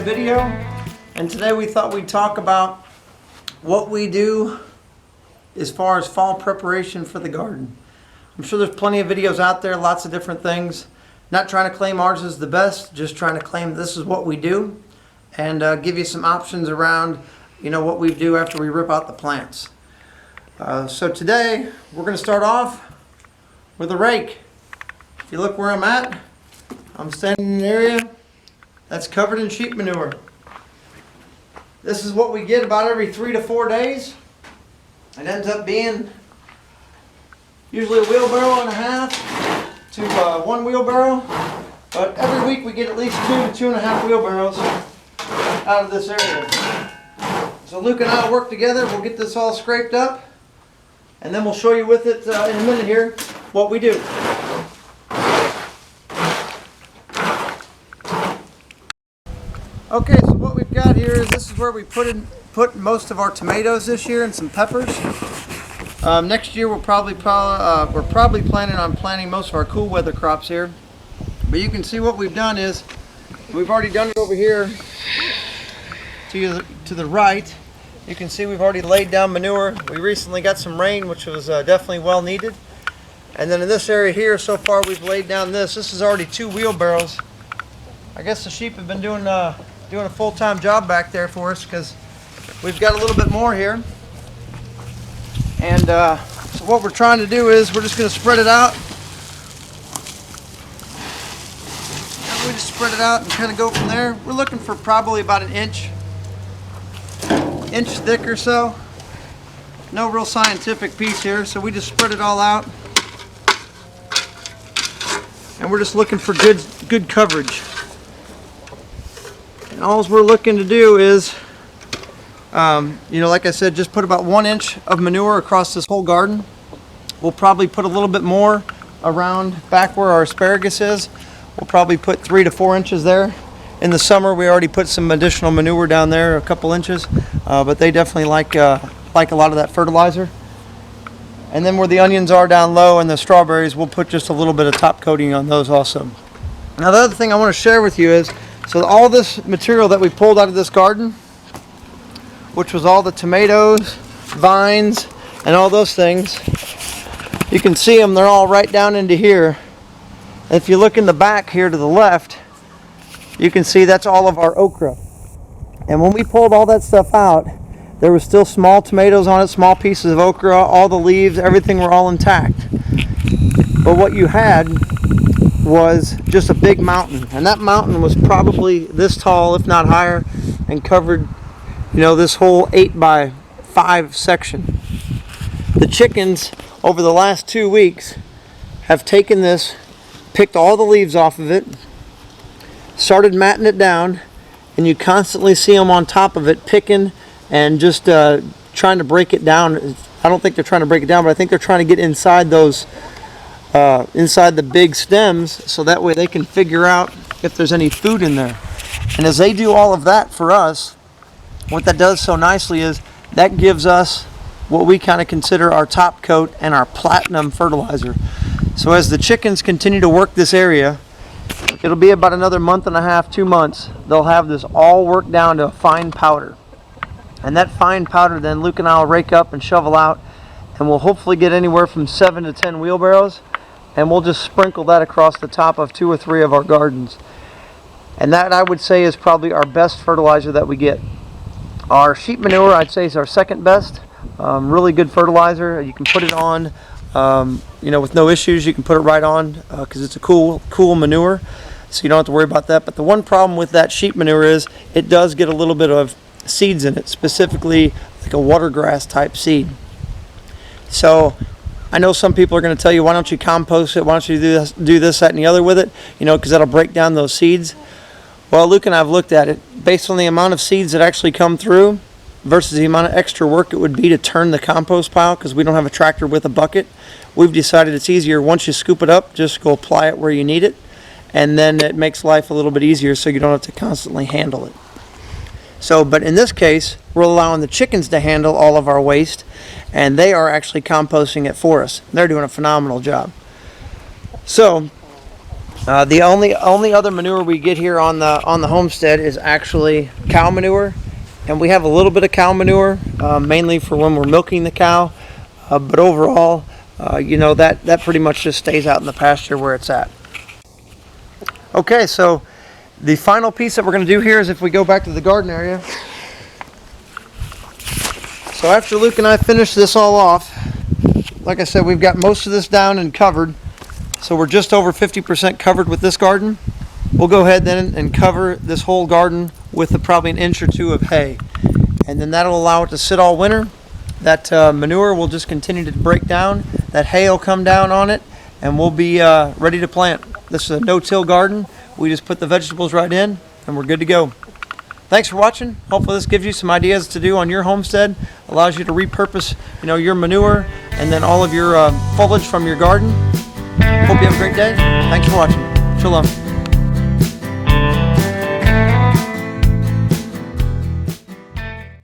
video, and today we thought we'd talk about what we do as far as fall preparation for the garden. I'm sure there's plenty of videos out there, lots of different things. Not trying to claim ours is the best, just trying to claim this is what we do, and give you some options around, what we do after we rip out the plants. So today we're going to start off with a rake. If you look where I'm at, I'm standing in an area that's covered in sheep manure. This is what we get about every 3 to 4 days. It ends up being usually a wheelbarrow and a half to 1 wheelbarrow, but every week we get at least 2 to 2.5 wheelbarrows out of this area. So Luke and I will work together. We'll get this all scraped up, and then we'll show you with it in a minute here what we do. Okay, so what we've got here is this is where we put most of our tomatoes this year and some peppers. Next year we're probably planning on planting most of our cool weather crops here. But you can see what we've done is we've already done it over here to the right. You can see we've already laid down manure. We recently got some rain, which was definitely well needed. And then in this area here, so far we've laid down this. This is already 2 wheelbarrows. I guess the sheep have been doing a full-time job back there for us, because we've got a little bit more here. And so what we're trying to do is we're just going to spread it out. And we just spread it out and kind of go from there. We're looking for probably about an inch thick or so. No real scientific piece here, so we just spread it all out. And we're just looking for good coverage. And all we're looking to do is, like I said, just put about 1 inch of manure across this whole garden. We'll probably put a little bit more around back where our asparagus is. We'll probably put 3 to 4 inches there. In the summer, we already put some additional manure down there, a couple inches, but they definitely like a lot of that fertilizer. And then where the onions are down low and the strawberries, we'll put just a little bit of top coating on those also. Now the other thing I want to share with you is, so all this material that we pulled out of this garden, which was all the tomatoes, vines, and all those things, you can see them, they're all right down into here. And if you look in the back here to the left, you can see that's all of our okra. And when we pulled all that stuff out, there was still small tomatoes on it, small pieces of okra, all the leaves, everything were all intact. But what you had was just a big mountain, and that mountain was probably this tall, if not higher, and covered this whole 8 by 5 section. The chickens over the last 2 weeks have taken this, picked all the leaves off of it, started matting it down, and you constantly see them on top of it picking and just trying to break it down. I don't think they're trying to break it down, but I think they're trying to get inside those inside the big stems, so that way they can figure out if there's any food in there. And as they do all of that for us, what that does so nicely is that gives us what we kind of consider our top coat and our platinum fertilizer. So as the chickens continue to work this area, it'll be about another month and a half, 2 months, they'll have this all worked down to a fine powder. And that fine powder then Luke and I will rake up and shovel out, and we'll hopefully get anywhere from 7 to 10 wheelbarrows. And we'll just sprinkle that across the top of 2 or 3 of our gardens. And that, I would say, is probably our best fertilizer that we get. Our sheep manure, I'd say, is our second best. Really good fertilizer. You can put it on, with no issues. You can put it right on because it's a cool manure, so you don't have to worry about that. But the one problem with that sheep manure is it does get a little bit of seeds in it, specifically like a watergrass type seed. So I know some people are going to tell you, why don't you compost it? Why don't you do this, that, and the other with it? Because that'll break down those seeds. Well, Luke and I have looked at it. Based on the amount of seeds that actually come through versus the amount of extra work it would be to turn the compost pile, because we don't have a tractor with a bucket, we've decided it's easier. Once you scoop it up, just go apply it where you need it. And then it makes life a little bit easier, so you don't have to constantly handle it. So, but in this case, we're allowing the chickens to handle all of our waste, and they are actually composting it for us. They're doing a phenomenal job. So The only other manure we get here on the homestead is actually cow manure, and we have a little bit of cow manure, mainly for when we're milking the cow. But overall, that pretty much just stays out in the pasture where it's at. Okay, so the final piece that we're going to do here is if we go back to the garden area. So after Luke and I finish this all off, like I said, we've got most of this down and covered. So we're just over 50% covered with this garden. We'll go ahead then and cover this whole garden with probably an inch or two of hay. And then that'll allow it to sit all winter. That manure will just continue to break down. That hay will come down on it, and we'll be ready to plant. This is a no-till garden. We just put the vegetables right in, and we're good to go. Thanks for watching. Hopefully this gives you some ideas to do on your homestead. Allows you to repurpose, your manure and then all of your foliage from your garden. Hope you have a great day. Thanks for watching. Shalom.